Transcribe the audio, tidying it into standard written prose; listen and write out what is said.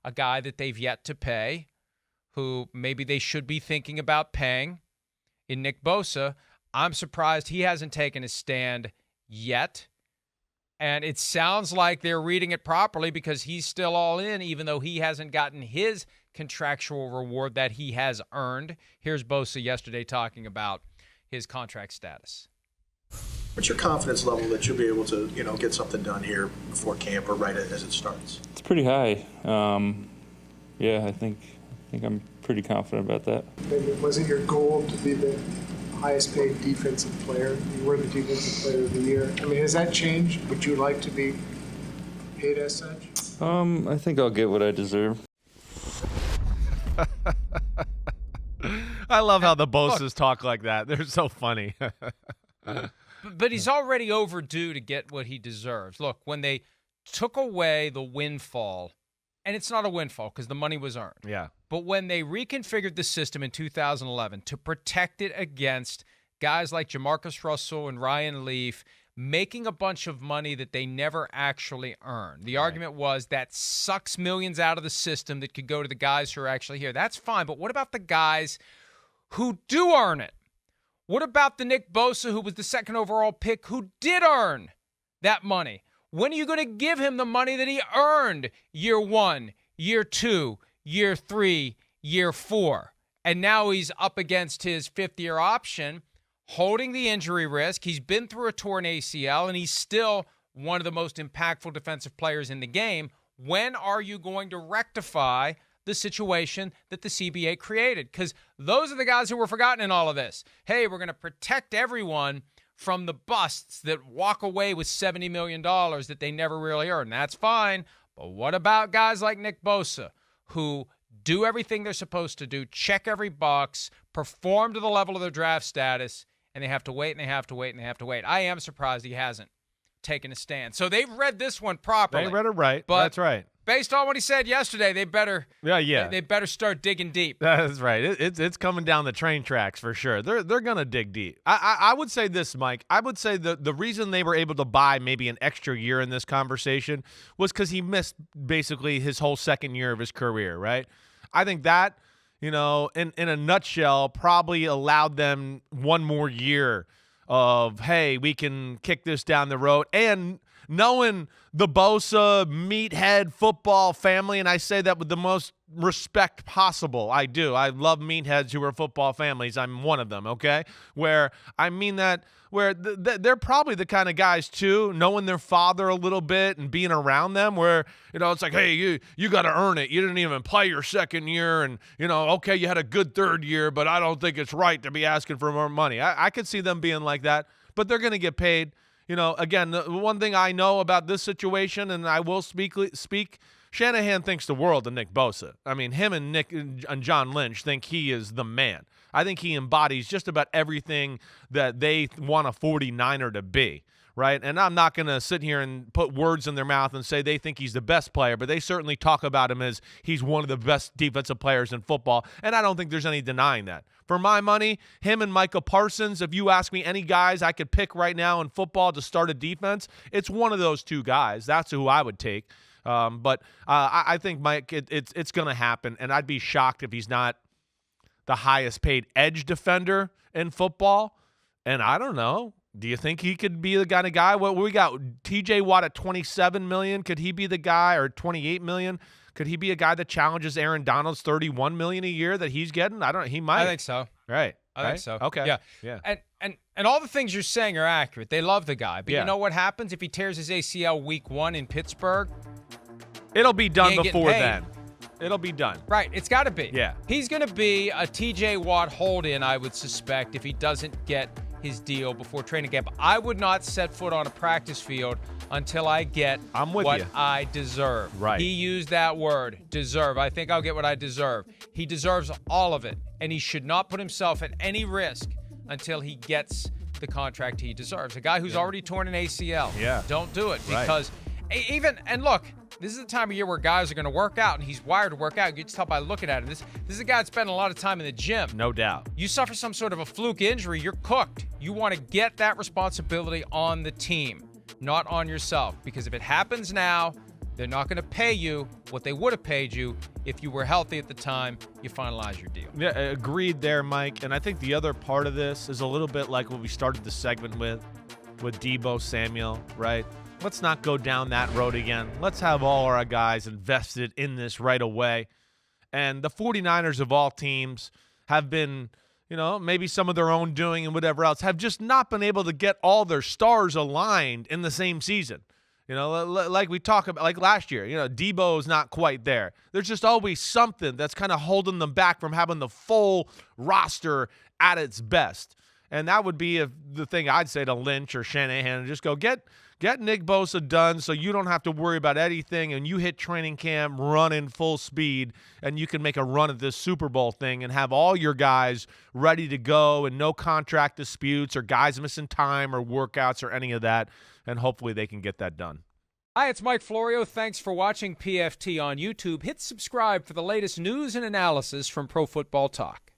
a guy that they've yet to pay, who maybe they should be thinking about paying, in Nick Bosa. I'm surprised he hasn't taken a stand yet. And it sounds like they're reading it properly because he's still all in, even though he hasn't gotten his contractual reward that he has earned. Here's Bosa yesterday talking about his contract status. What's your confidence level that you'll be able to, get something done here before camp or right as it starts? It's pretty high. I think I'm pretty confident about that. Wasn't your goal to be the highest paid defensive player? You were the defensive player of the year. I mean, has that changed? Would you like to be paid as such? I think I'll get what I deserve. I love how the Bosas talk like that. They're so funny. But he's already overdue to get what he deserves. Look, when they took away the windfall, and it's not a windfall because the money was earned. Yeah. But when they reconfigured the system in 2011 to protect it against guys like Jamarcus Russell and Ryan Leaf making a bunch of money that they never actually earned. The argument was that sucks millions out of the system that could go to the guys who are actually here. That's fine, but what about the guys who do earn it? What about the Nick Bosa, who was the second overall pick, who did earn that money? When are you going to give him the money that he earned year 1, year 2, year 3, year 4? And now he's up against his fifth-year option, holding the injury risk. He's been through a torn ACL, and he's still one of the most impactful defensive players in the game. When are you going to rectify the situation that the CBA created? Because those are the guys who were forgotten in all of this. Hey, we're going to protect everyone from the busts that walk away with $70 million that they never really earned. That's fine. But what about guys like Nick Bosa, who do everything they're supposed to do, check every box, perform to the level of their draft status, and they have to wait, and they have to wait, and they have to wait? I am surprised he hasn't taken a stand. So they've read this one properly. They read it right. But that's right. Based on what he said yesterday, they better they better start digging deep. That's right. It's coming down the train tracks for sure. They're gonna dig deep. I would say this, Mike. I would say the reason they were able to buy maybe an extra year in this conversation was because he missed basically his whole second year of his career, right? I think that, in a nutshell, probably allowed them one more year of, hey, we can kick this down the road. And knowing the Bosa meathead football family, and I say that with the most respect possible. I do. I love meatheads who are football families. I'm one of them, okay? Where I mean that where they're probably the kind of guys, too, knowing their father a little bit and being around them where, it's like, hey, you got to earn it. You didn't even play your second year and, okay, you had a good third year, but I don't think it's right to be asking for more money. I could see them being like that, but they're going to get paid. Again, the one thing I know about this situation, and I will speak, Shanahan thinks the world of Nick Bosa. I mean, him and Nick and John Lynch think he is the man. I think he embodies just about everything that they want a 49er to be, right? And I'm not going to sit here and put words in their mouth and say they think he's the best player, but they certainly talk about him as he's one of the best defensive players in football, and I don't think there's any denying that. For my money, him and Micah Parsons, if you ask me any guys I could pick right now in football to start a defense, it's one of those two guys. That's who I would take. But I think, Mike, it's going to happen, and I'd be shocked if he's not the highest paid edge defender in football. And I don't know. Do you think he could be the kind of guy? Well, we got T.J. Watt at $27 million. Could he be the guy, or $28 million? Could he be a guy that challenges Aaron Donald's $31 million a year that he's getting? He might. I think so. Right. I think so. Okay. Yeah. And all the things you're saying are accurate. They love the guy. But you know what happens if he tears his ACL week 1 in Pittsburgh? It'll be done before then. It'll be done. Right. It's got to be. Yeah. He's going to be a T.J. Watt hold-in, I would suspect, if he doesn't get his deal before training camp. I would not set foot on a practice field until I get what I deserve. Right. He used that word, deserve. I think I'll get what I deserve. He deserves all of it, and he should not put himself at any risk until he gets the contract he deserves. A guy who's already torn an ACL. Yeah. Don't do it because and look, this is the time of year where guys are going to work out, and he's wired to work out. You can just tell by looking at him. This is a guy that spent a lot of time in the gym. No doubt. You suffer some sort of a fluke injury, you're cooked. You want to get that responsibility on the team, not on yourself. Because if it happens now, They're not going to pay you what they would have paid you if you were healthy at the time you finalize your deal. Yeah, agreed there, Mike. And I think the other part of this is a little bit like what we started the segment with Deebo Samuel, right? Let's not go down that road again. Let's have all our guys invested in this right away. And the 49ers of all teams have been, maybe some of their own doing and whatever else, have just not been able to get all their stars aligned in the same season. Like we talk about, like last year, Debo's not quite there. There's just always something that's kind of holding them back from having the full roster at its best. And that would be the thing I'd say to Lynch or Shanahan, just go get Nick Bosa done so you don't have to worry about anything, and you hit training camp running full speed, and you can make a run at this Super Bowl thing and have all your guys ready to go and no contract disputes or guys missing time or workouts or any of that, and hopefully they can get that done. Hi, it's Mike Florio. Thanks for watching PFT on YouTube. Hit subscribe for the latest news and analysis from Pro Football Talk.